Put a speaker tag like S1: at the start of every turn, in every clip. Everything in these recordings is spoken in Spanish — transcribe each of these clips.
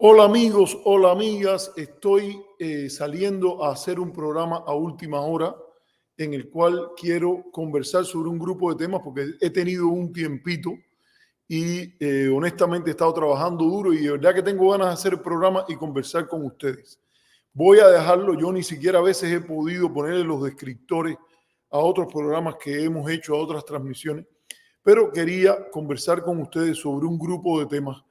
S1: Hola amigos, hola amigas, estoy saliendo a hacer un programa a última hora en el cual quiero conversar sobre un grupo de temas porque he tenido un tiempito y honestamente he estado trabajando duro y de verdad que tengo ganas de hacer el programa y conversar con ustedes. Voy a dejarlo, yo ni siquiera a veces he podido ponerle los descriptores a otros programas que hemos hecho, a otras transmisiones, pero quería conversar con ustedes sobre un grupo de temas,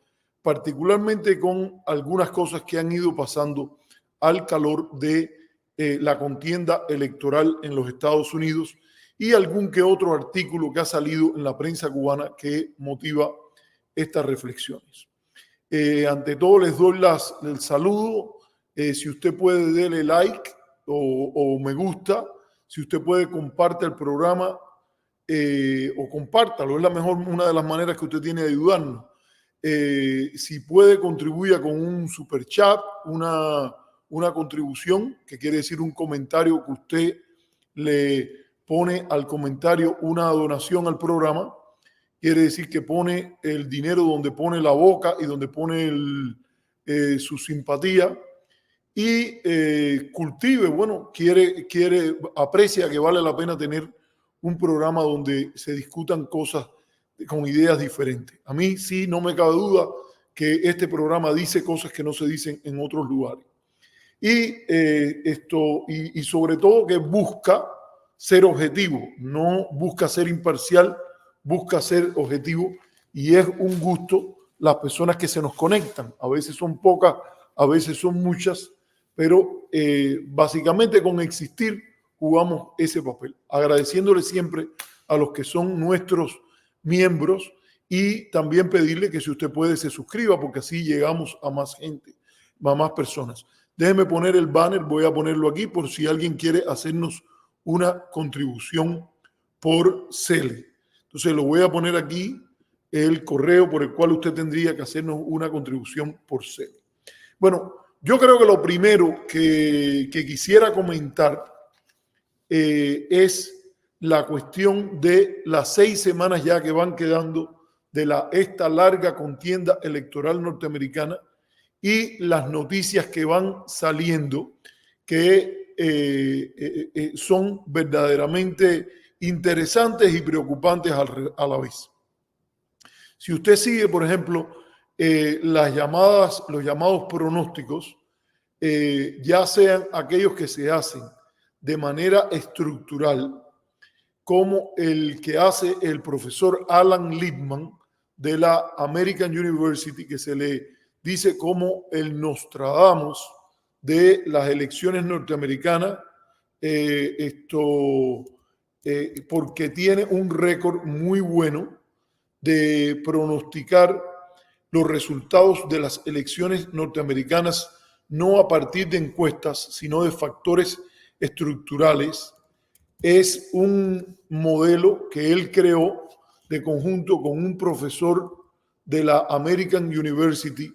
S1: particularmente con algunas cosas que han ido pasando al calor de la contienda electoral en los Estados Unidos y algún que otro artículo que ha salido en la prensa cubana que motiva estas reflexiones. Ante todo les doy el saludo. Si usted puede darle like o me gusta, si usted puede comparte el programa o compártalo, es la mejor, una de las maneras que usted tiene de ayudarnos. Si puede, contribuya con un super chat, una contribución, que quiere decir un comentario que usted le pone al comentario una donación al programa. Quiere decir que pone el dinero donde pone la boca y donde pone su simpatía y cultive, bueno, aprecia que vale la pena tener un programa donde se discutan cosas con ideas diferentes. A mí sí, no me cabe duda que este programa dice cosas que no se dicen en otros lugares. Y sobre todo que busca ser objetivo, no busca ser imparcial, busca ser objetivo y es un gusto las personas que se nos conectan. A veces son pocas, a veces son muchas, pero básicamente con existir jugamos ese papel, agradeciéndole siempre a los que son nuestros miembros y también pedirle que si usted puede se suscriba porque así llegamos a más gente, a más personas. Déjeme poner el banner, voy a ponerlo aquí por si alguien quiere hacernos una contribución por Cele. Entonces lo voy a poner aquí, el correo por el cual usted tendría que hacernos una contribución por Cele. Bueno, yo creo que lo primero que quisiera comentar es la cuestión de las 6 semanas ya que van quedando de esta larga contienda electoral norteamericana y las noticias que van saliendo que son verdaderamente interesantes y preocupantes a la vez. Si usted sigue, por ejemplo, los llamados pronósticos, ya sean aquellos que se hacen de manera estructural, como el que hace el profesor Alan Lippman de la American University, que se le dice como el Nostradamus de las elecciones norteamericanas, porque tiene un récord muy bueno de pronosticar los resultados de las elecciones norteamericanas no a partir de encuestas, sino de factores estructurales. Es un modelo que él creó de conjunto con un profesor de la American University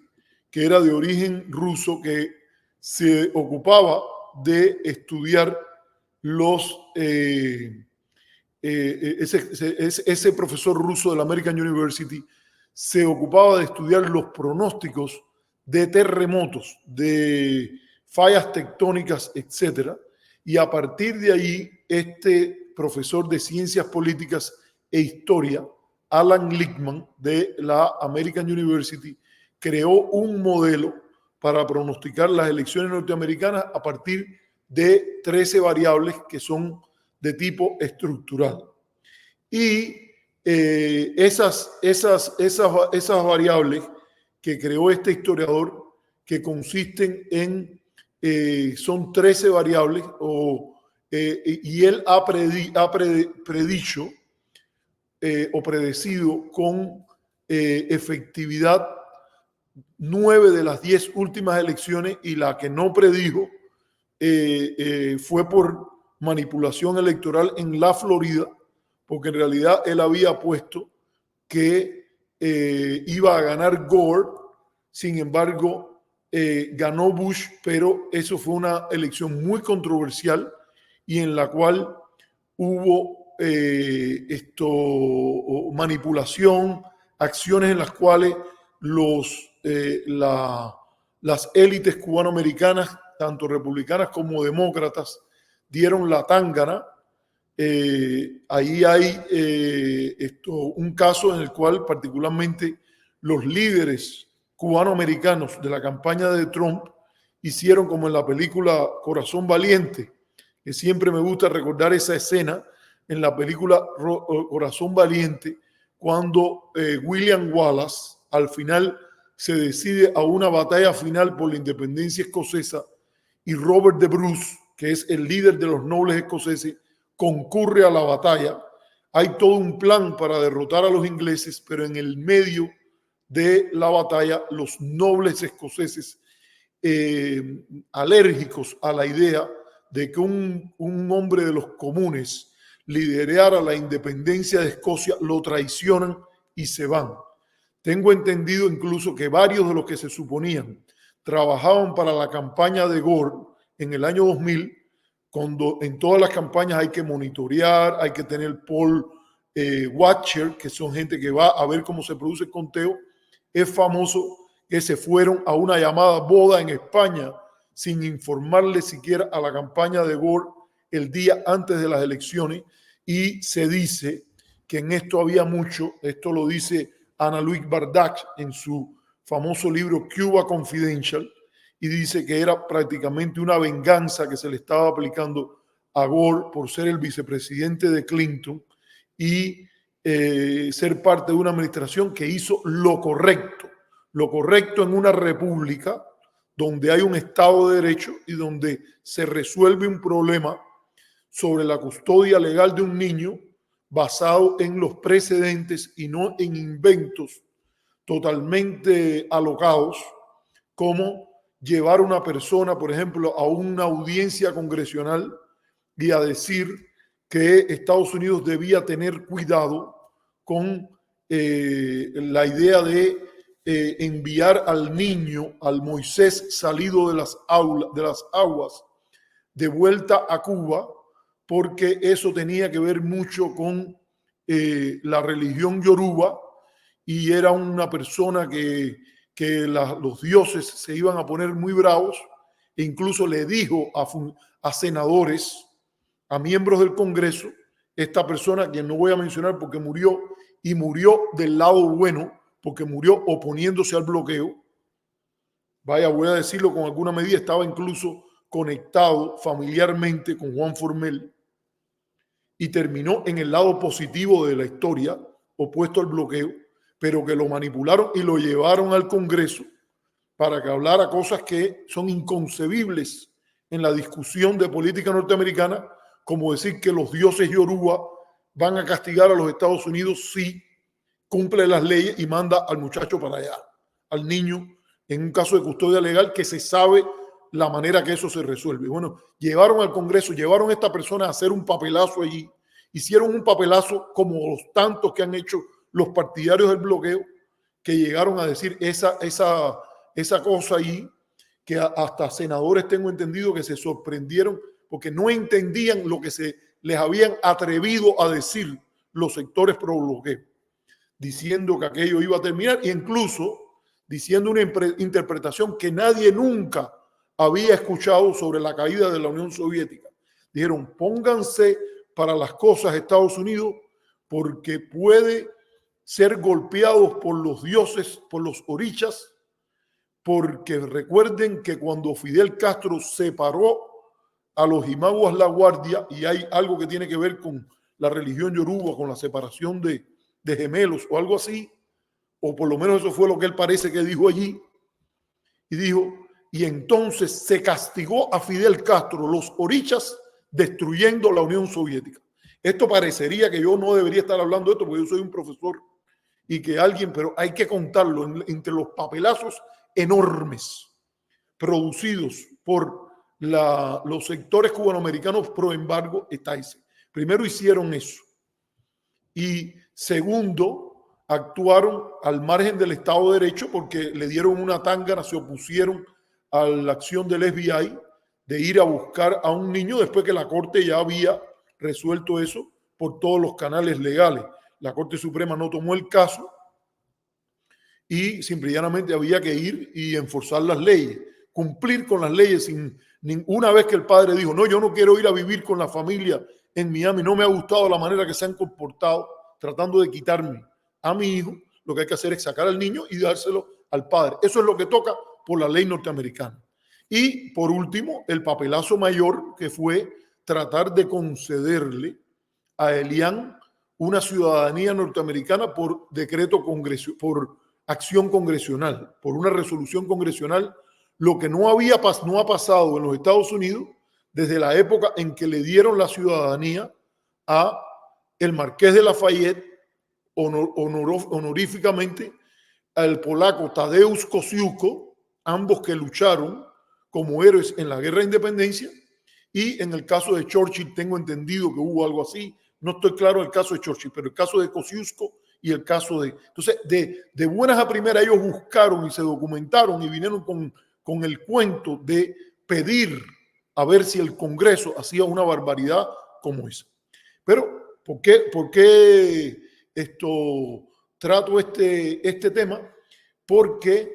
S1: que era de origen ruso, que se ocupaba de estudiar ese profesor ruso de la American University se ocupaba de estudiar los pronósticos de terremotos, de fallas tectónicas, etcétera. Y a partir de ahí, este profesor de ciencias políticas e historia, Alan Lippman, de la American University, creó un modelo para pronosticar las elecciones norteamericanas a partir de 13 variables que son de tipo estructural. Y esas variables que creó este historiador, que consisten en, son 13 variables, y él ha predicho o predecido con efectividad 9 de las 10 últimas elecciones, y la que no predijo fue por manipulación electoral en la Florida, porque en realidad él había puesto que iba a ganar Gore, sin embargo ganó Bush, pero eso fue una elección muy controversial y en la cual hubo manipulación, acciones en las cuales las élites cubanoamericanas, tanto republicanas como demócratas, dieron la tángana. Ahí hay un caso en el cual particularmente los líderes cubanoamericanos de la campaña de Trump hicieron como en la película Corazón Valiente, que siempre me gusta recordar esa escena en la película Corazón Valiente, cuando William Wallace al final se decide a una batalla final por la independencia escocesa y Robert de Bruce, que es el líder de los nobles escoceses, concurre a la batalla. Hay todo un plan para derrotar a los ingleses, pero en el medio de la batalla los nobles escoceses, alérgicos a la idea de que un hombre de los comunes liderara la independencia de Escocia, lo traicionan y se van. Tengo entendido incluso que varios de los que se suponían trabajaban para la campaña de Gore en el año 2000, cuando en todas las campañas hay que monitorear, hay que tener poll watcher, que son gente que va a ver cómo se produce el conteo. Es famoso que se fueron a una llamada boda en España sin informarle siquiera a la campaña de Gore el día antes de las elecciones, y se dice que en esto había mucho. Esto lo dice Ana Luis Bardach en su famoso libro Cuba Confidential, y dice que era prácticamente una venganza que se le estaba aplicando a Gore por ser el vicepresidente de Clinton y ser parte de una administración que hizo lo correcto en una república donde hay un Estado de Derecho y donde se resuelve un problema sobre la custodia legal de un niño basado en los precedentes y no en inventos totalmente alocados, como llevar a una persona, por ejemplo, a una audiencia congresional y a decir que Estados Unidos debía tener cuidado con la idea de enviar al niño, al Moisés salido de las aguas, de vuelta a Cuba, porque eso tenía que ver mucho con la religión yoruba, y era una persona que los dioses se iban a poner muy bravos, e incluso le dijo a senadores, a miembros del Congreso, esta persona, que no voy a mencionar porque murió, y murió del lado bueno, porque murió oponiéndose al bloqueo. Vaya, voy a decirlo con alguna medida, estaba incluso conectado familiarmente con Juan Formel, y terminó en el lado positivo de la historia, opuesto al bloqueo, pero que lo manipularon y lo llevaron al Congreso para que hablara cosas que son inconcebibles en la discusión de política norteamericana, como decir que los dioses yoruba van a castigar a los Estados Unidos si cumple las leyes y manda al muchacho para allá, al niño, en un caso de custodia legal que se sabe la manera que eso se resuelve. Bueno, llevaron al Congreso, llevaron a esta persona a hacer un papelazo allí, hicieron un papelazo como los tantos que han hecho los partidarios del bloqueo, que llegaron a decir esa cosa ahí, que hasta senadores tengo entendido que se sorprendieron porque no entendían lo que se les habían atrevido a decir los sectores pro bloqueo, diciendo que aquello iba a terminar, e incluso diciendo una interpretación que nadie nunca había escuchado sobre la caída de la Unión Soviética. Dijeron, pónganse para las cosas Estados Unidos, porque puede ser golpeados por los dioses, por los orichas, porque recuerden que cuando Fidel Castro separó a los Imaguas La Guardia, y hay algo que tiene que ver con la religión yoruba, con la separación de gemelos o algo así, o por lo menos eso fue lo que él parece que dijo allí, y dijo, y entonces se castigó a Fidel Castro, los orichas, destruyendo la Unión Soviética. Esto parecería que yo no debería estar hablando de esto porque yo soy un profesor y que alguien, pero hay que contarlo entre los papelazos enormes producidos por los sectores cubanoamericanos pro embargo, está ese. Primero hicieron eso, y segundo, actuaron al margen del Estado de Derecho porque le dieron una tángana, se opusieron a la acción del FBI de ir a buscar a un niño después que la Corte ya había resuelto eso por todos los canales legales. La Corte Suprema no tomó el caso, y simple y llanamente había que ir y enforzar las leyes, cumplir con las leyes. Una vez que el padre dijo, no, yo no quiero ir a vivir con la familia en Miami, no me ha gustado la manera que se han comportado tratando de quitarme a mi hijo, lo que hay que hacer es sacar al niño y dárselo al padre. Eso es lo que toca por la ley norteamericana. Y por último, el papelazo mayor, que fue tratar de concederle a Elian una ciudadanía norteamericana por decreto congresional, por acción congresional, por una resolución congresional, lo que no ha pasado en los Estados Unidos desde la época en que le dieron la ciudadanía a el Marqués de Lafayette honoríficamente, al polaco Tadeusz Kościuszko, ambos que lucharon como héroes en la guerra de independencia, y en el caso de Churchill tengo entendido que hubo algo así. No estoy claro el caso de Churchill, pero el caso de Kościuszko y el caso de... Entonces, de buenas a primeras ellos buscaron y se documentaron y vinieron con el cuento de pedir a ver si el Congreso hacía una barbaridad como esa. Pero, ¿por qué trato este tema? Porque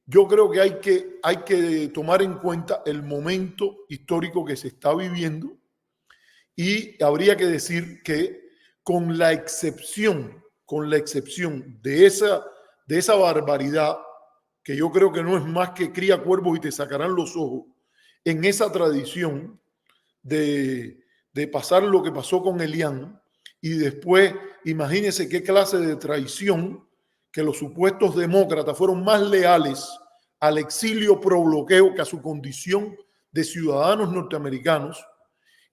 S1: yo creo que hay que tomar en cuenta el momento histórico que se está viviendo, y habría que decir que con la excepción de esa barbaridad, que yo creo que no es más que cría cuervos y te sacarán los ojos, en esa tradición de pasar lo que pasó con Elian, y después imagínense qué clase de traición, que los supuestos demócratas fueron más leales al exilio pro bloqueo que a su condición de ciudadanos norteamericanos,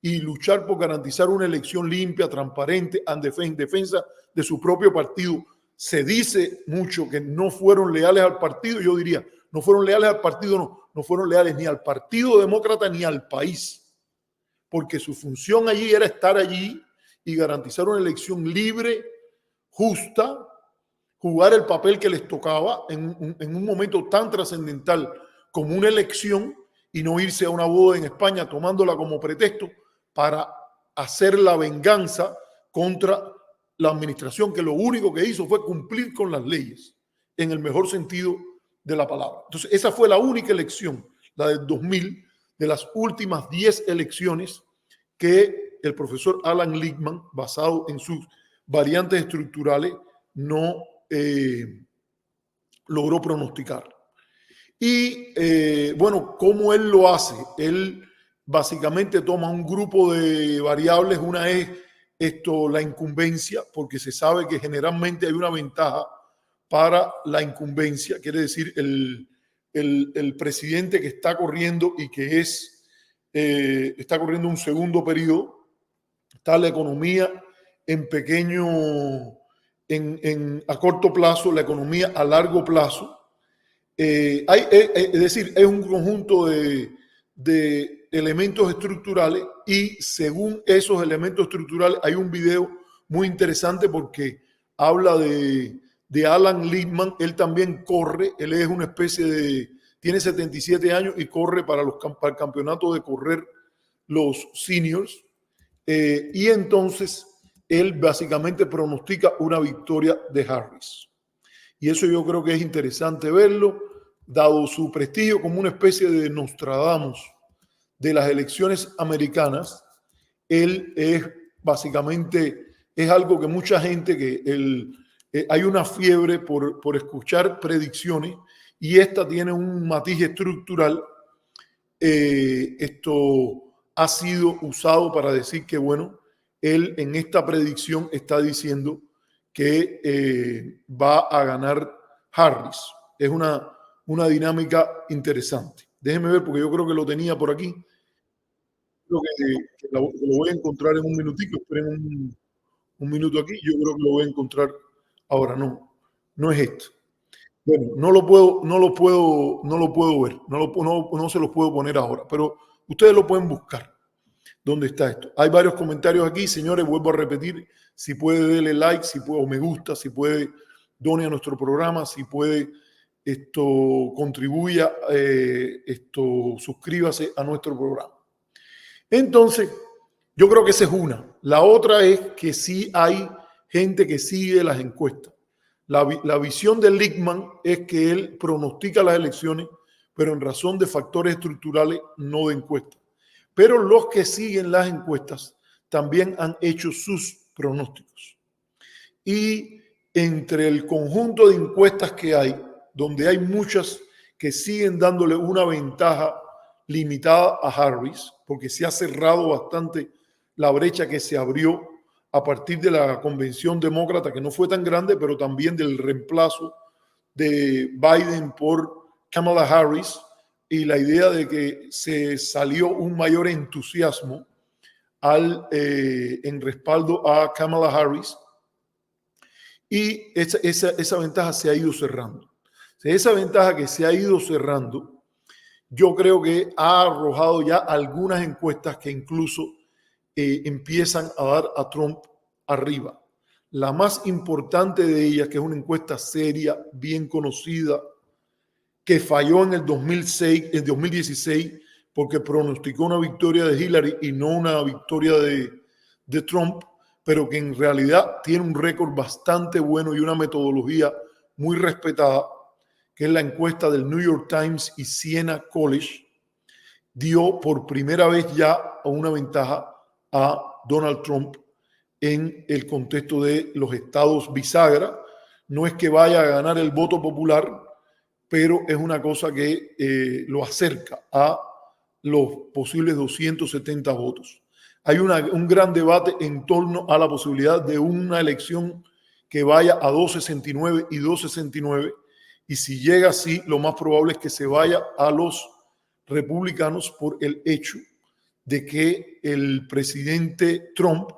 S1: y luchar por garantizar una elección limpia, transparente, en defensa de su propio partido. Se dice mucho que no fueron leales al partido. Yo diría, no fueron leales al partido, no fueron leales ni al Partido Demócrata ni al país, porque su función allí era estar allí y garantizar una elección libre, justa, jugar el papel que les tocaba en un momento tan trascendental como una elección, y no irse a una boda en España tomándola como pretexto para hacer la venganza contra la administración, que lo único que hizo fue cumplir con las leyes en el mejor sentido de la palabra. Entonces, esa fue la única elección, la del 2000, de las últimas 10 elecciones que el profesor Alan Lichtman, basado en sus variantes estructurales, no logró pronosticar. Y bueno, ¿cómo él lo hace? Él básicamente toma un grupo de variables. Una es la incumbencia, porque se sabe que generalmente hay una ventaja para la incumbencia, quiere decir el presidente que está corriendo y que está corriendo un segundo periodo. Está la economía a corto plazo, la economía a largo plazo. Es decir, es un conjunto de elementos estructurales, y según esos elementos estructurales hay un video muy interesante porque habla de Alan Lichtman. Él también corre, él es una especie tiene 77 años y corre para el campeonato de correr los seniors, y entonces él básicamente pronostica una victoria de Harris. Y eso yo creo que es interesante verlo, dado su prestigio como una especie de Nostradamus de las elecciones americanas. Él es básicamente, es algo que mucha gente, hay una fiebre por escuchar predicciones, y esta tiene un matiz estructural. Esto ha sido usado para decir que, bueno, él en esta predicción está diciendo que va a ganar Harris. Es una dinámica interesante. Déjenme ver, porque yo creo que lo tenía por aquí. Creo que lo voy a encontrar en un minutico. Esperen un minuto aquí. Yo creo que lo voy a encontrar ahora. No es esto. Bueno, no lo puedo ver. No se los puedo poner ahora, pero ustedes lo pueden buscar. ¿Dónde está esto? Hay varios comentarios aquí, señores. Vuelvo a repetir: si puede, darle like, si puede, o me gusta, si puede, done a nuestro programa, si puede, contribuya, suscríbase a nuestro programa. Entonces, yo creo que esa es una. La otra es que sí hay gente que sigue las encuestas. La visión de Lichtman es que él pronostica las elecciones, pero en razón de factores estructurales, no de encuestas. Pero los que siguen las encuestas también han hecho sus pronósticos. Y entre el conjunto de encuestas que hay, donde hay muchas que siguen dándole una ventaja limitada a Harris, porque se ha cerrado bastante la brecha que se abrió a partir de la convención demócrata, que no fue tan grande, pero también del reemplazo de Biden por Kamala Harris, y la idea de que se salió un mayor entusiasmo en respaldo a Kamala Harris, y esa ventaja se ha ido cerrando. Esa ventaja que se ha ido cerrando, yo creo que ha arrojado ya algunas encuestas que incluso empiezan a dar a Trump arriba. La más importante de ellas, que es una encuesta seria, bien conocida, que falló en el 2016 porque pronosticó una victoria de Hillary y no una victoria de Trump, pero que en realidad tiene un récord bastante bueno y una metodología muy respetada, que es la encuesta del New York Times y Siena College, dio por primera vez ya una ventaja a Donald Trump en el contexto de los estados bisagra. No es que vaya a ganar el voto popular, pero es una cosa que lo acerca a los posibles 270 votos. Hay un gran debate en torno a la posibilidad de una elección que vaya a 269 y 269, y si llega así, lo más probable es que se vaya a los republicanos por el hecho de que el presidente Trump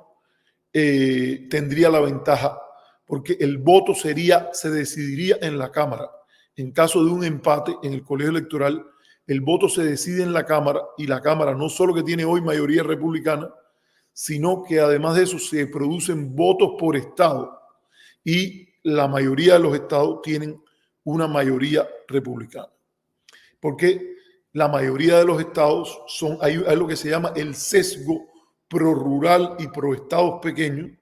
S1: tendría la ventaja, porque el voto se decidiría en la Cámara. En caso de un empate en el colegio electoral, el voto se decide en la Cámara, y la Cámara no solo que tiene hoy mayoría republicana, sino que además de eso se producen votos por estado, y la mayoría de los estados tienen una mayoría republicana. Porque la mayoría de los estados hay lo que se llama el sesgo pro rural y pro estados pequeños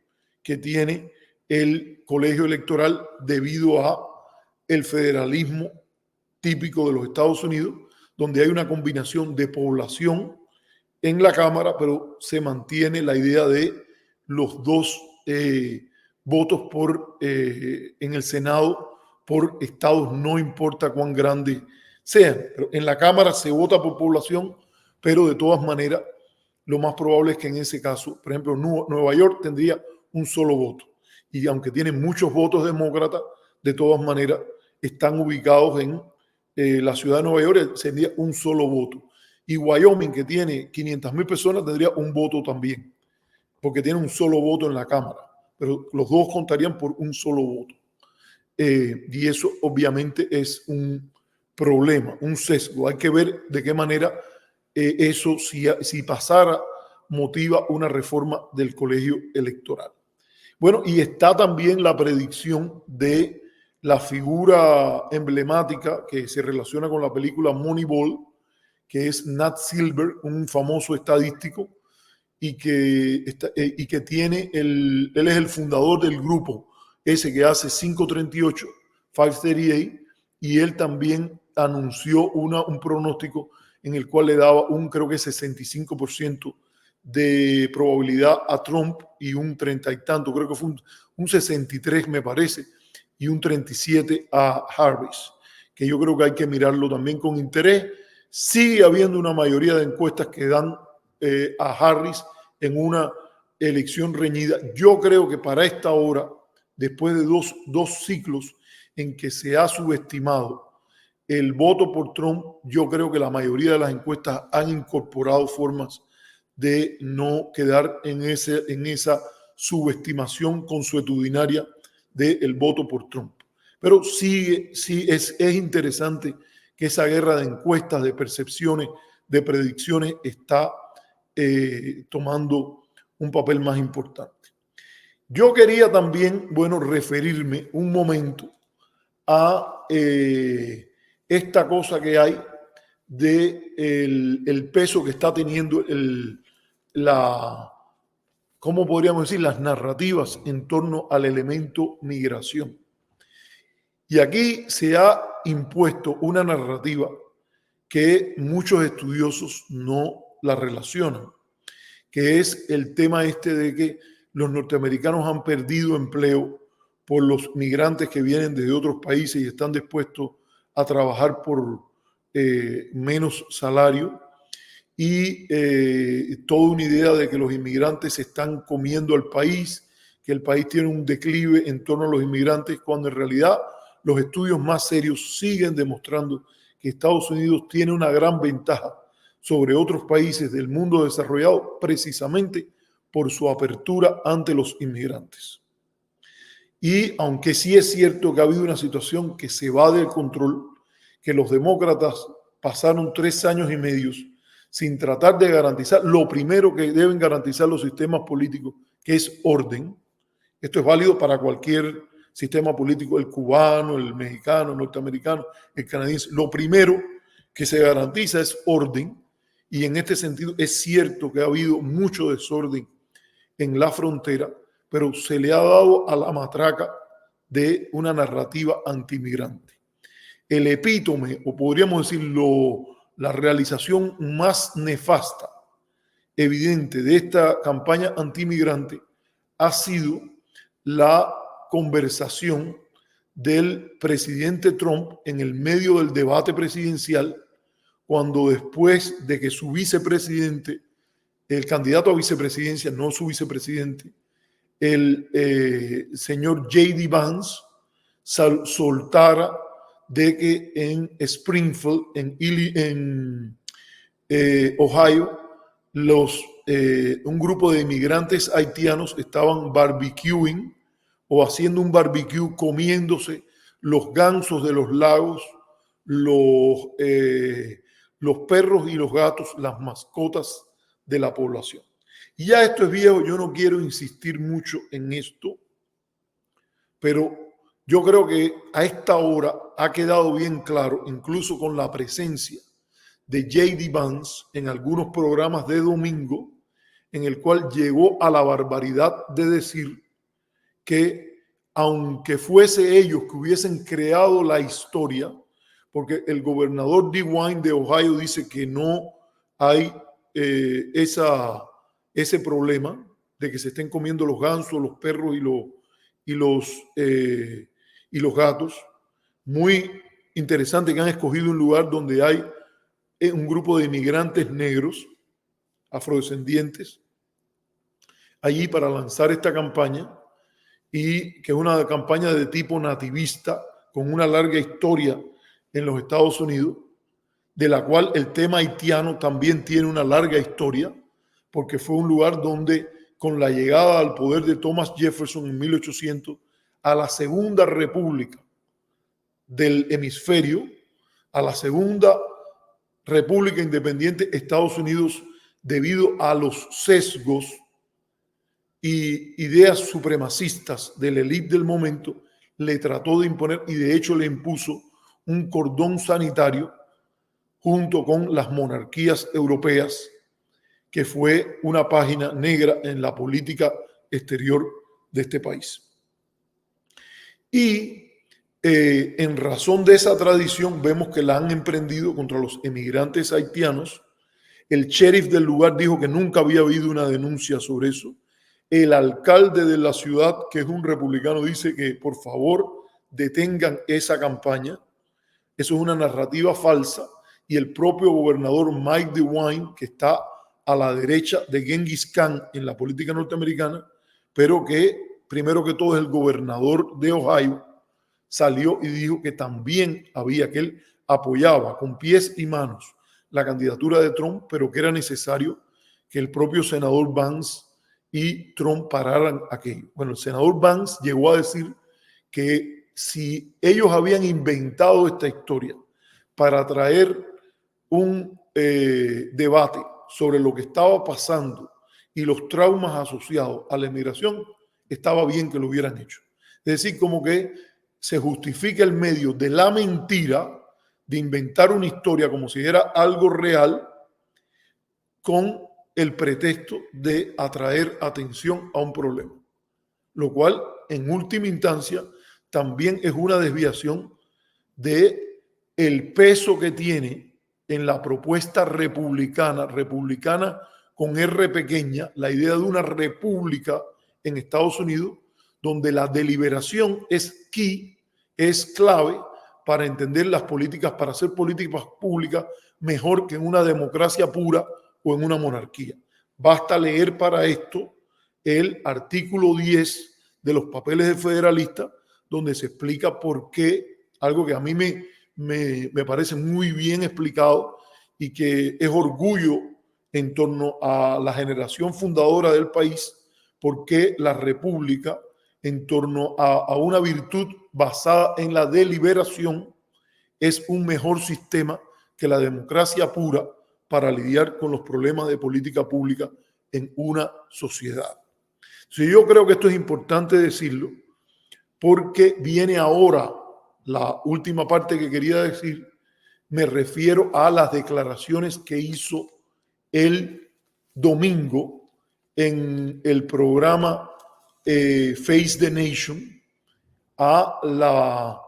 S1: que tiene el colegio electoral debido a el federalismo típico de los Estados Unidos, donde hay una combinación de población en la Cámara, pero se mantiene la idea de los dos votos en el Senado por estados, no importa cuán grandes sean. Pero en la Cámara se vota por población, pero de todas maneras lo más probable es que en ese caso, por ejemplo, Nueva York tendría un solo voto, y aunque tienen muchos votos demócratas, de todas maneras están ubicados en la ciudad de Nueva York, tendría un solo voto. Y Wyoming, que tiene 500,000 personas, tendría un voto también, porque tiene un solo voto en la Cámara, pero los dos contarían por un solo voto. Y eso obviamente es un problema, un sesgo. Hay que ver de qué manera eso, si pasara, motiva una reforma del colegio electoral. Bueno, y está también la predicción de la figura emblemática que se relaciona con la película Moneyball, que es Nat Silver, un famoso estadístico, y que tiene él es el fundador del grupo ese que hace 538, y él también anunció un pronóstico en el cual le daba creo que 65% de probabilidad a Trump y un 30 y tanto, creo que fue un 63 me parece, y un 37 a Harris, que yo creo que hay que mirarlo también con interés. Sigue habiendo una mayoría de encuestas que dan a Harris en una elección reñida. Yo creo que para esta hora, después de dos ciclos en que se ha subestimado el voto por Trump, yo creo que la mayoría de las encuestas han incorporado formas de no quedar en esa subestimación consuetudinaria del voto por Trump. Pero sí es interesante que esa guerra de encuestas, de percepciones, de predicciones está tomando un papel más importante. Yo quería también, referirme un momento a esta cosa que hay de el peso que está teniendo ¿cómo podríamos decir? Las narrativas en torno al elemento migración. Y aquí se ha impuesto una narrativa que muchos estudiosos no la relacionan, que es el tema este de que los norteamericanos han perdido empleo por los migrantes que vienen desde otros países y están dispuestos a trabajar por menos salario, y toda una idea de que los inmigrantes se están comiendo al país, que el país tiene un declive en torno a los inmigrantes, cuando en realidad los estudios más serios siguen demostrando que Estados Unidos tiene una gran ventaja sobre otros países del mundo desarrollado precisamente por su apertura ante los inmigrantes. Y aunque sí es cierto que ha habido una situación que se va del control, que los demócratas pasaron 3 años y medio sin tratar de garantizar lo primero que deben garantizar los sistemas políticos, que es orden. Esto es válido para cualquier sistema político, el cubano, el mexicano, el norteamericano, el canadiense. Lo primero que se garantiza es orden, y en este sentido es cierto que ha habido mucho desorden en la frontera, pero se le ha dado a la matraca de una narrativa antimigrante. El epítome, o podríamos decirlo, la realización más nefasta, evidente de esta campaña antimigrante ha sido la conversación del presidente Trump en el medio del debate presidencial, cuando después de que su vicepresidente, el candidato a vicepresidencia, no su vicepresidente, el señor J.D. Vance, soltara de que en Springfield, en Ohio, un grupo de inmigrantes haitianos estaban barbecuing o haciendo un barbecue, comiéndose los gansos de los lagos, los perros y los gatos, las mascotas de la población. Y ya esto es viejo, yo no quiero insistir mucho en esto, pero yo creo que a esta hora ha quedado bien claro, incluso con la presencia de J.D. Vance en algunos programas de domingo, en el cual llegó a la barbaridad de decir que aunque fuese ellos que hubiesen creado la historia, porque el gobernador DeWine de Ohio dice que no hay ese problema de que se estén comiendo los gansos, los perros y los gatos. Muy interesante que han escogido un lugar donde hay un grupo de inmigrantes negros, afrodescendientes, allí para lanzar esta campaña, y que es una campaña de tipo nativista con una larga historia en los Estados Unidos, de la cual el tema haitiano también tiene una larga historia, porque fue un lugar donde, con la llegada al poder de Thomas Jefferson en 1800, a la Segunda República del hemisferio, a la Segunda República Independiente, Estados Unidos, debido a los sesgos y ideas supremacistas de la élite del momento, le trató de imponer, y de hecho le impuso, un cordón sanitario junto con las monarquías europeas, que fue una página negra en la política exterior de este país. Y en razón de esa tradición, vemos que la han emprendido contra los emigrantes haitianos. El sheriff del lugar dijo que nunca había habido una denuncia sobre eso. El alcalde de la ciudad, que es un republicano, dice que por favor detengan esa campaña. Eso es una narrativa falsa. Y el propio gobernador Mike DeWine, que está a la derecha de Genghis Khan en la política norteamericana, pero que primero que todo es el gobernador de Ohio, salió y dijo que también que él apoyaba con pies y manos la candidatura de Trump, pero que era necesario que el propio senador Vance y Trump pararan aquello. Bueno, el senador Vance llegó a decir que si ellos habían inventado esta historia para traer un debate sobre lo que estaba pasando y los traumas asociados a la inmigración, estaba bien que lo hubieran hecho. Es decir, como que se justifica el medio de la mentira, de inventar una historia como si era algo real, con el pretexto de atraer atención a un problema, lo cual en última instancia también es una desviación de el peso que tiene en la propuesta republicana con R pequeña, la idea de una república en Estados Unidos, donde la deliberación es key, es clave para entender las políticas, para hacer políticas públicas mejor que en una democracia pura o en una monarquía. Basta leer para esto el artículo 10 de los papeles del federalista, donde se explica por qué, algo que a mí me parece muy bien explicado y que es orgullo en torno a la generación fundadora del país, por qué la república, en torno a una virtud basada en la deliberación, es un mejor sistema que la democracia pura para lidiar con los problemas de política pública en una sociedad. Sí, yo creo que esto es importante decirlo porque viene ahora la última parte que quería decir. Me refiero a las declaraciones que hizo el domingo en el programa Face the Nation a la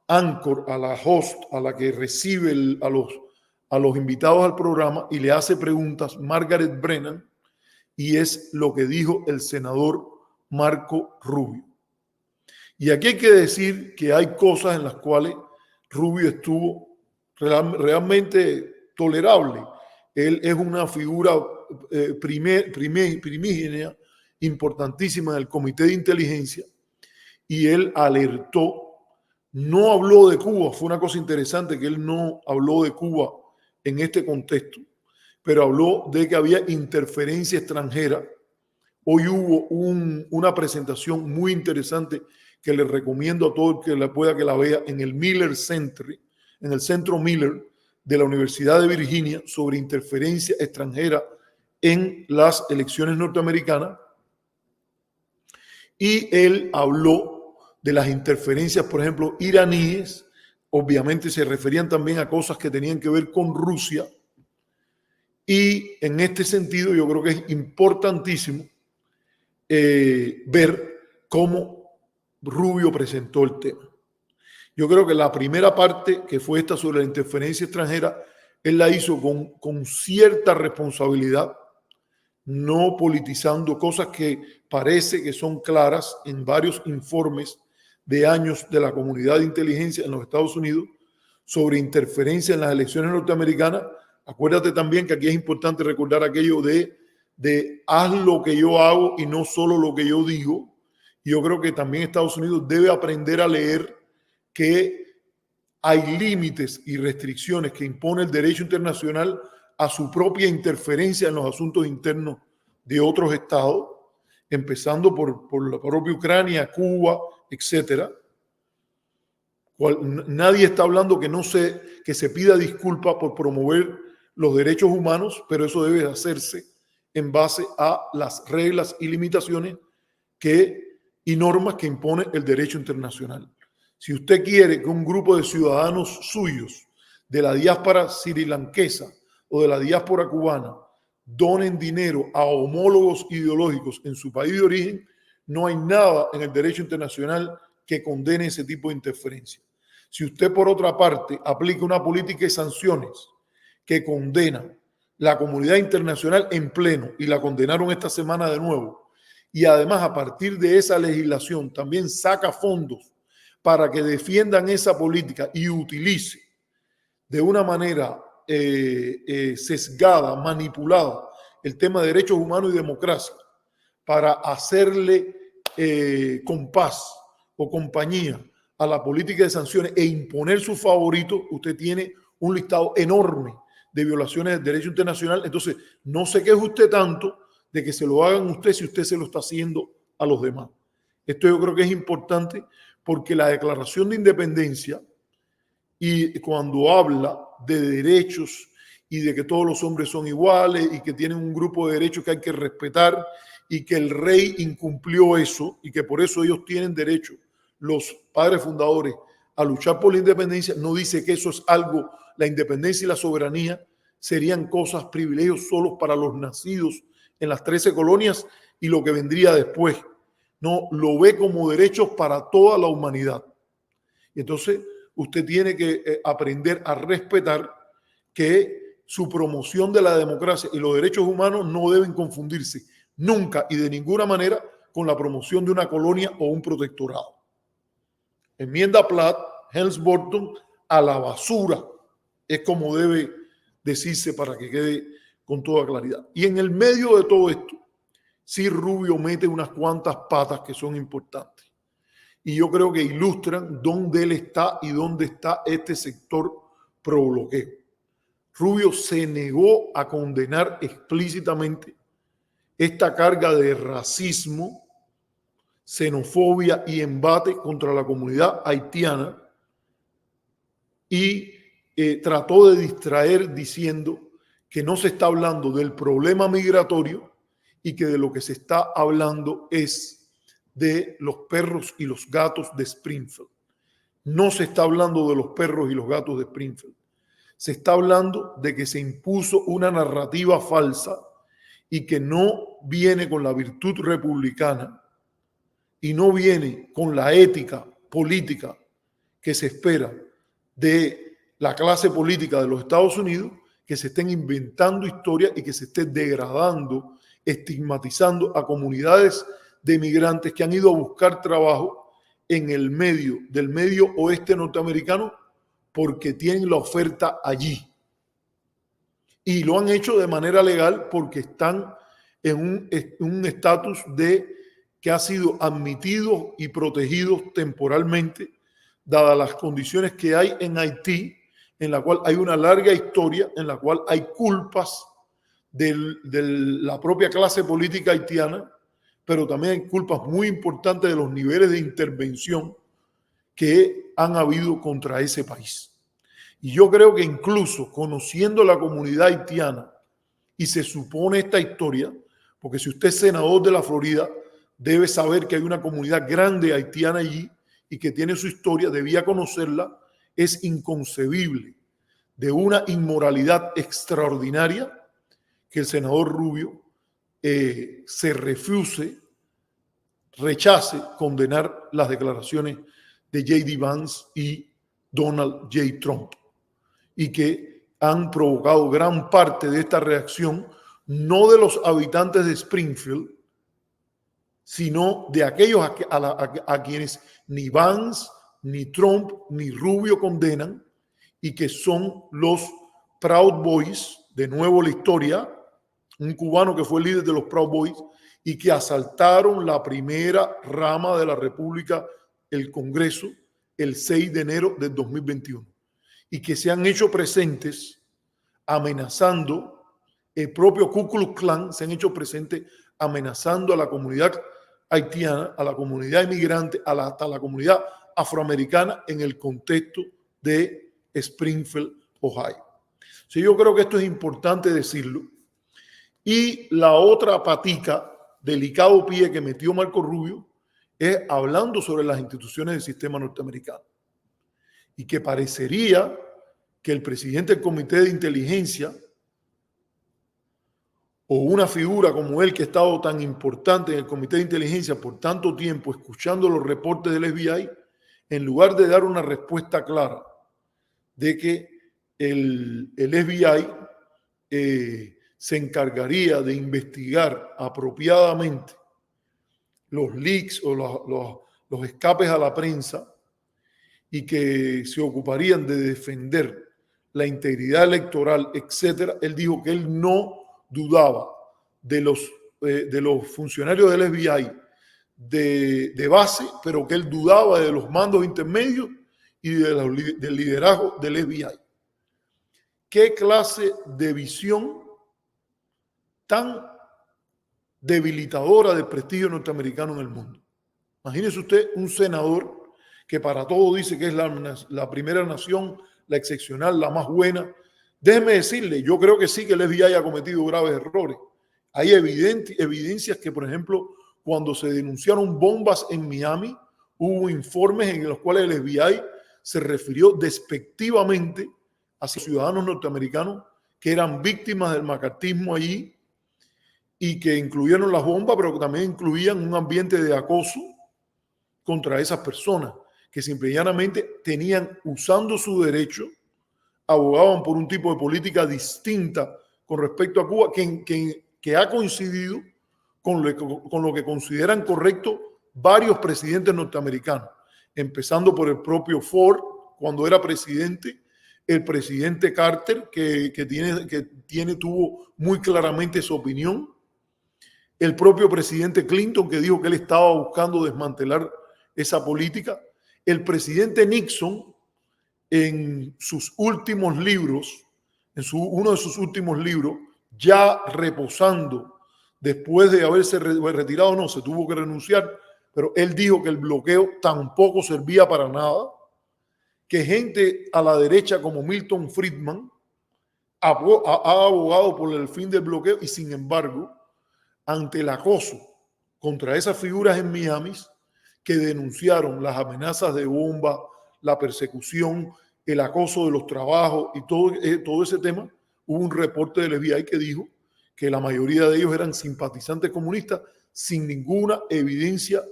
S1: anchor, a la host, a la que recibe a los invitados al programa y le hace preguntas, Margaret Brennan, y es lo que dijo el senador Marco Rubio. Y aquí hay que decir que hay cosas en las cuales Rubio estuvo realmente tolerable. Él es una figura primígena, importantísima del Comité de Inteligencia, y él alertó, no habló de Cuba, fue una cosa interesante que él no habló de Cuba en este contexto, pero habló de que había interferencia extranjera. Hoy hubo una presentación muy interesante que le recomiendo a todo el que la pueda que la vea en el Miller Center, en el Centro Miller de la Universidad de Virginia, sobre interferencia extranjera en las elecciones norteamericanas. Y él habló de las interferencias, por ejemplo, iraníes. Obviamente se referían también a cosas que tenían que ver con Rusia. Y en este sentido yo creo que es importantísimo ver cómo Rubio presentó el tema. Yo creo que la primera parte, que fue esta sobre la interferencia extranjera, él la hizo con cierta responsabilidad, no politizando cosas que parece que son claras en varios informes de años de la comunidad de inteligencia en los Estados Unidos sobre interferencia en las elecciones norteamericanas. Acuérdate también que aquí es importante recordar aquello de haz lo que yo hago y no solo lo que yo digo. Y yo creo que también Estados Unidos debe aprender a leer que hay límites y restricciones que impone el derecho internacional a su propia interferencia en los asuntos internos de otros estados, empezando por la propia Ucrania, Cuba, etcétera. Nadie está hablando que se pida disculpa por promover los derechos humanos, pero eso debe hacerse en base a las reglas y limitaciones y normas que impone el derecho internacional. Si usted quiere que un grupo de ciudadanos suyos de la diáspora srilanquesa o de la diáspora cubana donen dinero a homólogos ideológicos en su país de origen, no hay nada en el derecho internacional que condene ese tipo de interferencia. Si usted, por otra parte, aplica una política de sanciones que condena la comunidad internacional en pleno, y la condenaron esta semana de nuevo, y además a partir de esa legislación también saca fondos para que defiendan esa política y utilice de una manera sesgada, manipulada, el tema de derechos humanos y democracia para hacerle compás o compañía a la política de sanciones e imponer su favorito, usted tiene un listado enorme de violaciones del derecho internacional. Entonces, no se queje usted tanto de que se lo hagan usted si usted se lo está haciendo a los demás. Esto yo creo que es importante porque la Declaración de Independencia, y cuando habla de derechos y de que todos los hombres son iguales y que tienen un grupo de derechos que hay que respetar y que el rey incumplió eso y que por eso ellos tienen derecho, los padres fundadores, a luchar por la independencia, no dice que eso es algo, la independencia y la soberanía serían cosas, privilegios solo para los nacidos en las 13 colonias y lo que vendría después. No, lo ve como derechos para toda la humanidad. Y entonces usted tiene que aprender a respetar que su promoción de la democracia y los derechos humanos no deben confundirse nunca y de ninguna manera con la promoción de una colonia o un protectorado. Enmienda Platt, Helms-Burton, a la basura, es como debe decirse para que quede con toda claridad. Y en el medio de todo esto, sí Rubio mete unas cuantas patas que son importantes. Y yo creo que ilustran dónde él está y dónde está este sector pro bloqueo. Rubio se negó a condenar explícitamente esta carga de racismo, xenofobia y embate contra la comunidad haitiana y trató de distraer diciendo que no se está hablando del problema migratorio y que de lo que se está hablando es de los perros y los gatos de Springfield. No se está hablando de los perros y los gatos de Springfield. Se está hablando de que se impuso una narrativa falsa y que no viene con la virtud republicana y no viene con la ética política que se espera de la clase política de los Estados Unidos, que se estén inventando historias y que se esté degradando, estigmatizando a comunidades de migrantes que han ido a buscar trabajo en el medio del medio oeste norteamericano porque tienen la oferta allí. Y lo han hecho de manera legal porque están en un estatus de que ha sido admitido y protegido temporalmente, dadas las condiciones que hay en Haití, en la cual hay una larga historia, en la cual hay culpas de la propia clase política haitiana, pero también hay culpas muy importantes de los niveles de intervención que han habido contra ese país. Y yo creo que incluso conociendo la comunidad haitiana, y se supone esta historia, porque si usted es senador de la Florida, debe saber que hay una comunidad grande haitiana allí y que tiene su historia, debía conocerla, es inconcebible de una inmoralidad extraordinaria que el senador Rubio se rechace condenar las declaraciones de J.D. Vance y Donald J. Trump y que han provocado gran parte de esta reacción, no de los habitantes de Springfield, sino de aquellos a quienes ni Vance, ni Trump, ni Rubio condenan y que son los Proud Boys, de nuevo la historia, un cubano que fue líder de los Proud Boys y que asaltaron la primera rama de la República, el Congreso, el 6 de enero del 2021 y que se han hecho presentes amenazando, el propio Ku Klux Klan se han hecho presentes amenazando a la comunidad haitiana, a la comunidad inmigrante, hasta la comunidad afroamericana en el contexto de Springfield, Ohio. Sí, yo creo que esto es importante decirlo. Y la otra patica, delicado pie que metió Marco Rubio, es hablando sobre las instituciones del sistema norteamericano. Y que parecería que el presidente del Comité de Inteligencia o una figura como él que ha estado tan importante en el Comité de Inteligencia por tanto tiempo escuchando los reportes del FBI, en lugar de dar una respuesta clara de que el FBI se encargaría de investigar apropiadamente los leaks o los escapes a la prensa y que se ocuparían de defender la integridad electoral, etcétera. Él dijo que él no dudaba de los funcionarios del FBI de base, pero que él dudaba de los mandos intermedios y del liderazgo del FBI. ¿Qué clase de visión tan debilitadora del prestigio norteamericano en el mundo? Imagínese usted un senador que para todo dice que es la primera nación, la excepcional, la más buena. Déjeme decirle, yo creo que sí que el FBI ha cometido graves errores. Hay evidencias que, por ejemplo, cuando se denunciaron bombas en Miami, hubo informes en los cuales el FBI se refirió despectivamente a ciudadanos norteamericanos que eran víctimas del macartismo allí y que incluyeron las bombas, pero que también incluían un ambiente de acoso contra esas personas que simple y llanamente tenían, usando su derecho, abogaban por un tipo de política distinta con respecto a Cuba, que ha coincidido con lo que consideran correcto varios presidentes norteamericanos, empezando por el propio Ford cuando era presidente, el presidente Carter, tuvo muy claramente su opinión, el propio presidente Clinton, que dijo que él estaba buscando desmantelar esa política, el presidente Nixon, en sus últimos libros, uno de sus últimos libros, ya reposando, después de haberse retirado, no, se tuvo que renunciar, pero él dijo que el bloqueo tampoco servía para nada, que gente a la derecha como Milton Friedman ha abogado por el fin del bloqueo y sin embargo, ante el acoso contra esas figuras en Miami que denunciaron las amenazas de bomba, la persecución, el acoso de los trabajos y todo ese tema, hubo un reporte del FBI que dijo que la mayoría de ellos eran simpatizantes comunistas sin ninguna evidencia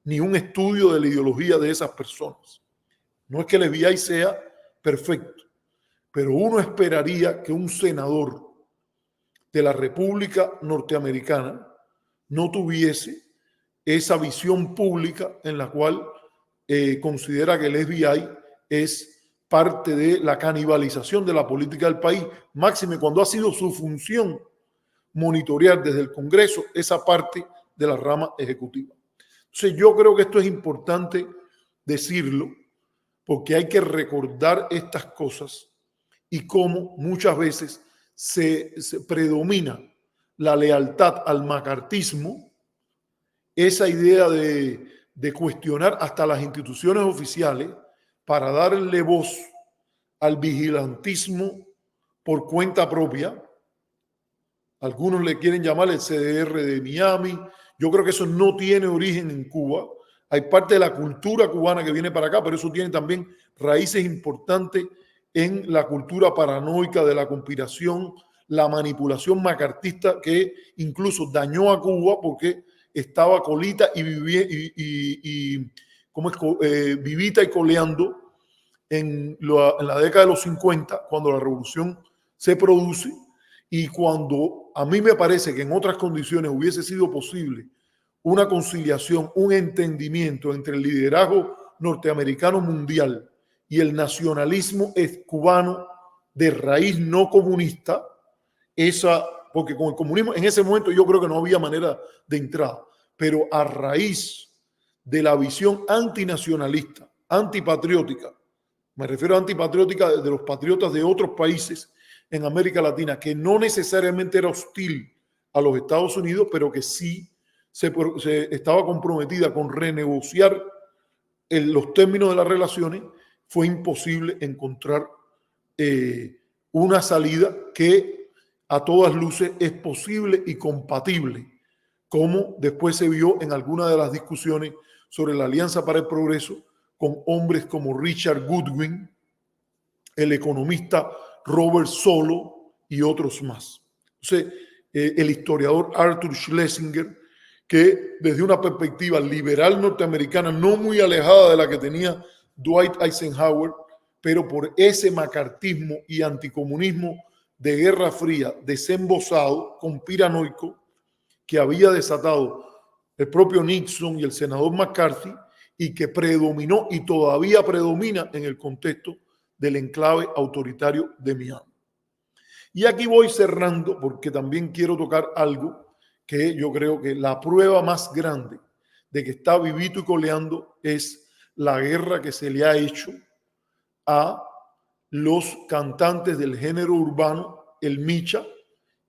S1: ni un estudio de la ideología de esas personas. No es que el FBI sea perfecto, pero uno esperaría que un senador de la República Norteamericana no tuviese esa visión pública en la cual considera que el FBI es parte de la canibalización de la política del país, máxime cuando ha sido su función monitorear desde el Congreso esa parte de la rama ejecutiva. Entonces yo creo que esto es importante decirlo porque hay que recordar estas cosas y cómo muchas veces se predomina la lealtad al macartismo, esa idea de cuestionar hasta las instituciones oficiales para darle voz al vigilantismo por cuenta propia. Algunos le quieren llamar el CDR de Miami. Yo creo que eso no tiene origen en Cuba. Hay parte de la cultura cubana que viene para acá, pero eso tiene también raíces importantes en la cultura paranoica de la conspiración, la manipulación macartista que incluso dañó a Cuba porque estaba colita y vivita y coleando en la década de los 50, cuando la revolución se produce y cuando a mí me parece que en otras condiciones hubiese sido posible una conciliación, un entendimiento entre el liderazgo norteamericano mundial y el nacionalismo cubano de raíz no comunista, porque con el comunismo en ese momento yo creo que no había manera de entrada, pero a raíz de la visión antinacionalista, antipatriótica, me refiero a antipatriótica de los patriotas de otros países en América Latina, que no necesariamente era hostil a los Estados Unidos, pero que sí se estaba comprometida con renegociar los términos de las relaciones, fue imposible encontrar una salida que a todas luces es posible y compatible, como después se vio en algunas de las discusiones sobre la Alianza para el Progreso con hombres como Richard Goodwin, el economista Robert Solow y otros más. Entonces, el historiador Arthur Schlesinger, que desde una perspectiva liberal norteamericana no muy alejada de la que tenía Dwight Eisenhower, pero por ese macartismo y anticomunismo de Guerra Fría desembosado, conspiranoico, que había desatado el propio Nixon y el senador McCarthy y que predominó y todavía predomina en el contexto del enclave autoritario de Miami. Y aquí voy cerrando porque también quiero tocar algo que yo creo que la prueba más grande de que está vivito y coleando es la guerra que se le ha hecho a los cantantes del género urbano, el Micha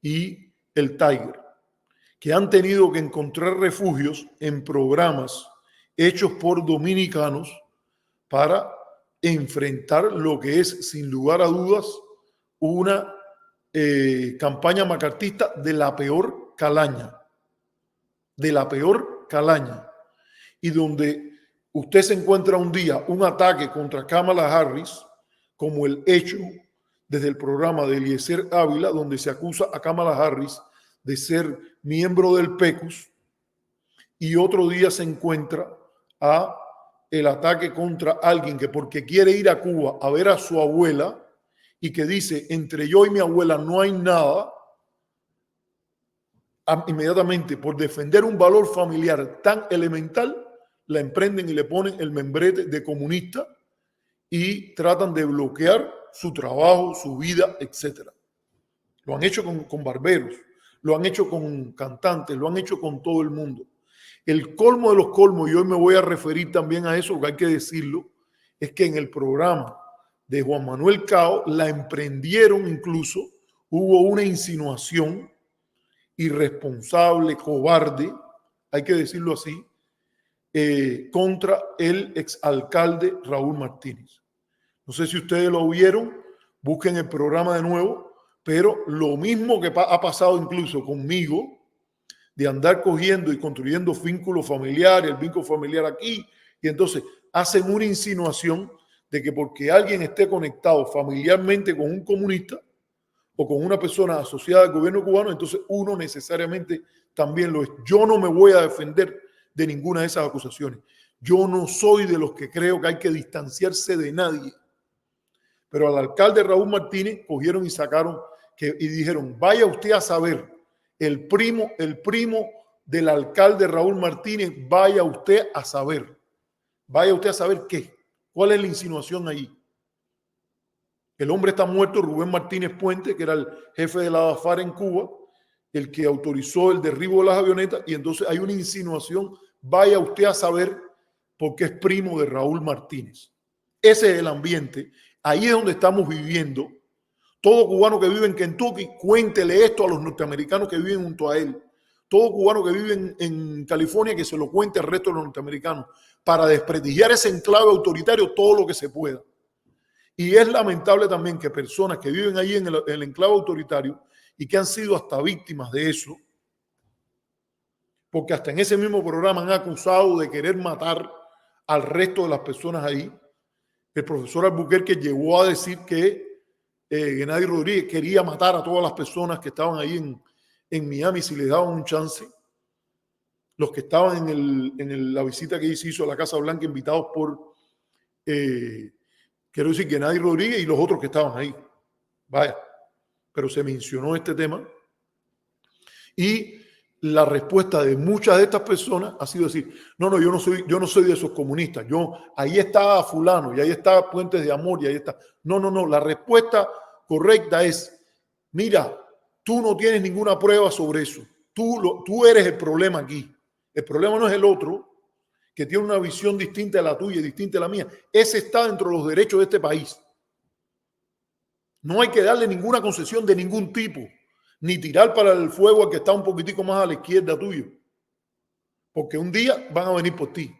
S1: y el Tiger, que han tenido que encontrar refugios en programas hechos por dominicanos para enfrentar lo que es, sin lugar a dudas, una campaña macartista de la peor calaña, y donde usted se encuentra un día un ataque contra Kamala Harris, como el hecho desde el programa de Eliezer Ávila, donde se acusa a Kamala Harris de ser miembro del PECUS, y otro día se encuentra a el ataque contra alguien que porque quiere ir a Cuba a ver a su abuela y que dice, entre yo y mi abuela no hay nada, inmediatamente por defender un valor familiar tan elemental, la emprenden y le ponen el membrete de comunista y tratan de bloquear su trabajo, su vida, etc. Lo han hecho con barberos, lo han hecho con cantantes, lo han hecho con todo el mundo. El colmo de los colmos, y hoy me voy a referir también a eso, porque hay que decirlo, es que en el programa de Juan Manuel Cao la emprendieron incluso, hubo una insinuación irresponsable, cobarde, hay que decirlo así, contra el exalcalde Raúl Martínez. No sé si ustedes lo vieron, busquen el programa de nuevo, pero lo mismo que ha pasado incluso conmigo, de andar cogiendo y construyendo vínculos familiares, el vínculo familiar aquí, y entonces hacen una insinuación de que porque alguien esté conectado familiarmente con un comunista o con una persona asociada al gobierno cubano, entonces uno necesariamente también lo es. Yo no me voy a defender de ninguna de esas acusaciones. Yo no soy de los que creo que hay que distanciarse de nadie. Pero al alcalde Raúl Martínez cogieron y sacaron y dijeron, vaya usted a saber, el primo del alcalde Raúl Martínez, vaya usted a saber qué, cuál es la insinuación ahí. El hombre está muerto, Rubén Martínez Puente, que era el jefe de la DAFAR en Cuba, el que autorizó el derribo de las avionetas, y entonces hay una insinuación, vaya usted a saber porque es primo de Raúl Martínez. Ese es el ambiente, ahí es donde estamos viviendo. Todo cubano que vive en Kentucky, cuéntele esto a los norteamericanos que viven junto a él. Todo cubano que vive en California, que se lo cuente al resto de los norteamericanos, para desprestigiar ese enclave autoritario todo lo que se pueda. Y es lamentable también que personas que viven ahí en el enclave autoritario y que han sido hasta víctimas de eso, porque hasta en ese mismo programa han acusado de querer matar al resto de las personas ahí. El profesor Albuquerque llegó a decir que Gennady Rodríguez quería matar a todas las personas que estaban ahí en Miami si les daban un chance. Los que estaban en la visita que se hizo a la Casa Blanca, invitados por, quiero decir, Gennady Rodríguez y los otros que estaban ahí. Vaya, pero se mencionó este tema. Y la respuesta de muchas de estas personas ha sido decir, no, yo no soy de esos comunistas. Ahí está fulano, y ahí está Puentes de Amor, y ahí está. No. La respuesta correcta es, mira, tú no tienes ninguna prueba sobre eso. Tú eres el problema aquí. El problema no es el otro, que tiene una visión distinta a la tuya y distinta a la mía. Ese está dentro de los derechos de este país. No hay que darle ninguna concesión de ningún tipo, ni tirar para el fuego al que está un poquitico más a la izquierda tuyo. Porque un día van a venir por ti.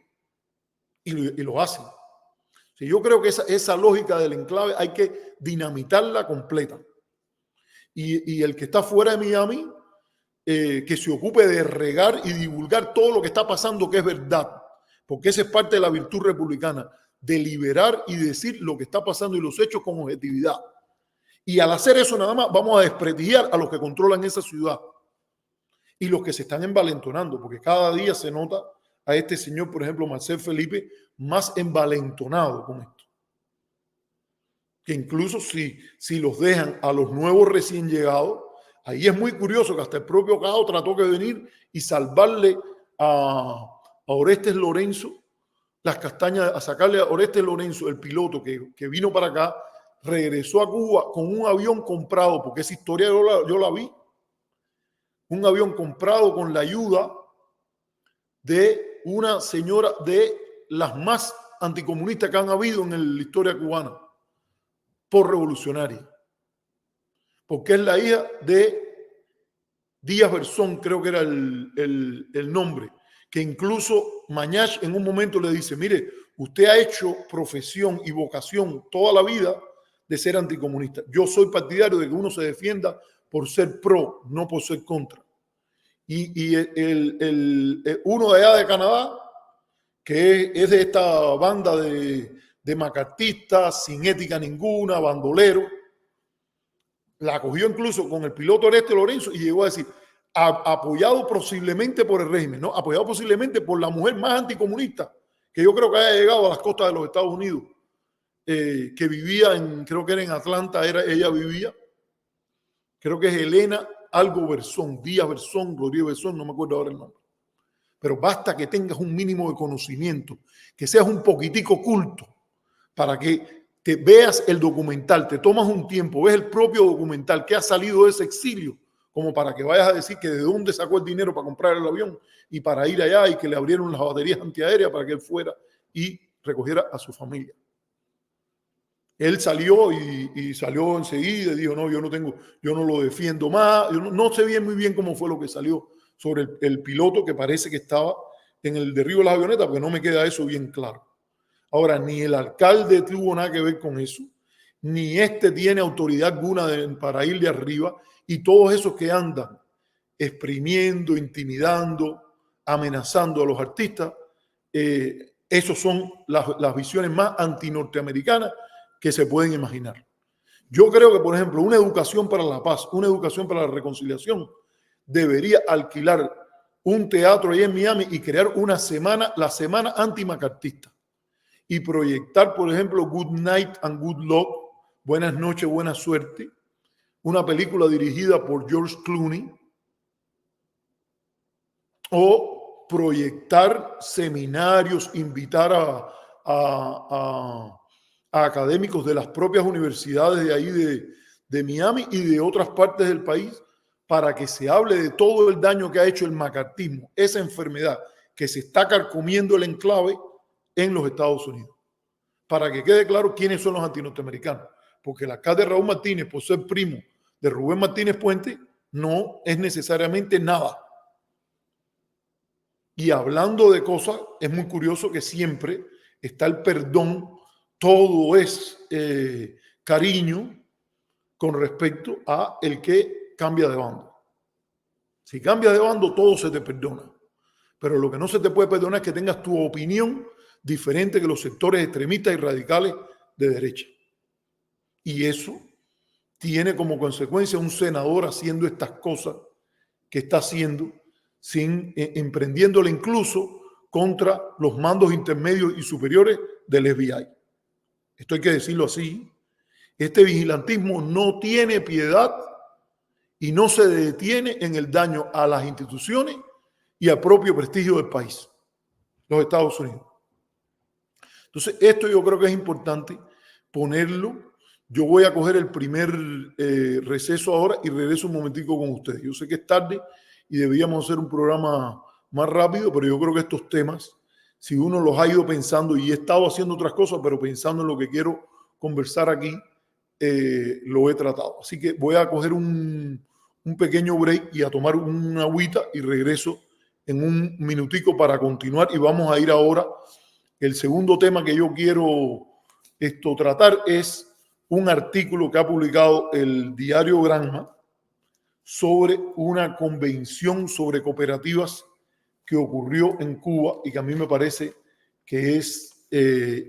S1: Y lo hacen. Sí, yo creo que esa lógica del enclave hay que dinamitarla completa. Y el que está fuera de Miami, que se ocupe de regar y divulgar todo lo que está pasando, que es verdad. Porque esa es parte de la virtud republicana, deliberar y decir lo que está pasando y los hechos con objetividad. Y al hacer eso nada más vamos a desprestigiar a los que controlan esa ciudad y los que se están envalentonando, porque cada día se nota a este señor, por ejemplo, Marcel Felipe, más envalentonado con esto. Que incluso si los dejan a los nuevos recién llegados, ahí es muy curioso que hasta el propio Cao trató de venir y salvarle a Orestes Lorenzo las castañas, a sacarle a Orestes Lorenzo, el piloto que vino para acá, regresó a Cuba con un avión comprado, porque esa historia yo la vi, un avión comprado con la ayuda de una señora de las más anticomunistas que han habido en la historia cubana, por revolucionaria, porque es la hija de Díaz Berzón, creo que era el nombre, que incluso Mañach en un momento le dice, mire, usted ha hecho profesión y vocación toda la vida de ser anticomunista. Yo soy partidario de que uno se defienda por ser pro, no por ser contra. Y uno de allá de Canadá, que es de esta banda de macartistas, sin ética ninguna, bandolero, la cogió incluso con el piloto Orestes Lorenzo y llegó a decir, apoyado posiblemente por el régimen, ¿no? Apoyado posiblemente por la mujer más anticomunista que yo creo que haya llegado a las costas de los Estados Unidos, que vivía creo que era en Atlanta, ella vivía, creo que es Elena algo Berzón, Díaz Berzón, Rodríguez Berzón, no me acuerdo ahora el nombre. Pero basta que tengas un mínimo de conocimiento, que seas un poquitico culto, para que te veas el documental, te tomas un tiempo, ves el propio documental que ha salido de ese exilio, como para que vayas a decir que de dónde sacó el dinero para comprar el avión y para ir allá y que le abrieron las baterías antiaéreas para que él fuera y recogiera a su familia. Él salió y salió enseguida y dijo, no, yo no lo defiendo más. Yo no sé bien muy bien cómo fue lo que salió sobre el piloto que parece que estaba en el derribo de las avionetas, porque no me queda eso bien claro. Ahora, ni el alcalde tuvo nada que ver con eso, ni tiene autoridad alguna para ir de arriba, y todos esos que andan exprimiendo, intimidando, amenazando a los artistas, esos son las visiones más antinorteamericanas que se pueden imaginar. Yo creo que, por ejemplo, una educación para la paz, una educación para la reconciliación, debería alquilar un teatro ahí en Miami y crear la semana antimacartista y proyectar, por ejemplo, Good Night and Good Luck, Buenas noches, buena suerte, una película dirigida por George Clooney, o proyectar seminarios, invitar a académicos de las propias universidades de ahí de Miami y de otras partes del país para que se hable de todo el daño que ha hecho el macartismo, esa enfermedad que se está carcomiendo el enclave en los Estados Unidos. Para que quede claro quiénes son los antinorteamericanos. Porque el alcalde Raúl Martínez, por ser primo de Rubén Martínez Puente, no es necesariamente nada. Y hablando de cosas, es muy curioso que siempre está el perdón, todo es cariño con respecto a el que cambia de bando. Si cambia de bando, todo se te perdona. Pero lo que no se te puede perdonar es que tengas tu opinión diferente que los sectores extremistas y radicales de derecha. Y eso tiene como consecuencia un senador haciendo estas cosas que está haciendo, emprendiéndole incluso contra los mandos intermedios y superiores del FBI. Esto hay que decirlo así. Este vigilantismo no tiene piedad y no se detiene en el daño a las instituciones y al propio prestigio del país, los Estados Unidos. Entonces, esto yo creo que es importante ponerlo. Yo voy a coger el primer receso ahora y regreso un momentico con ustedes. Yo sé que es tarde y debíamos hacer un programa más rápido, pero yo creo que estos temas, si uno los ha ido pensando, y he estado haciendo otras cosas, pero pensando en lo que quiero conversar aquí, lo he tratado. Así que voy a coger un pequeño break y a tomar una agüita y regreso en un minutico para continuar, y vamos a ir ahora. El segundo tema que yo quiero tratar es un artículo que ha publicado el diario Granma sobre una convención sobre cooperativas que ocurrió en Cuba y que a mí me parece que es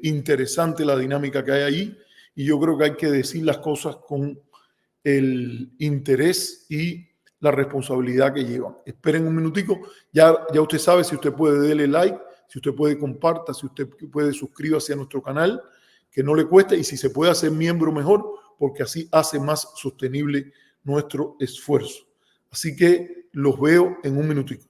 S1: interesante la dinámica que hay ahí, y yo creo que hay que decir las cosas con el interés y la responsabilidad que llevan. Esperen un minutico, ya usted sabe, si usted puede darle like, si usted puede comparta, si usted puede suscribirse a nuestro canal, que no le cueste, y si se puede hacer miembro mejor, porque así hace más sostenible nuestro esfuerzo. Así que los veo en un minutico.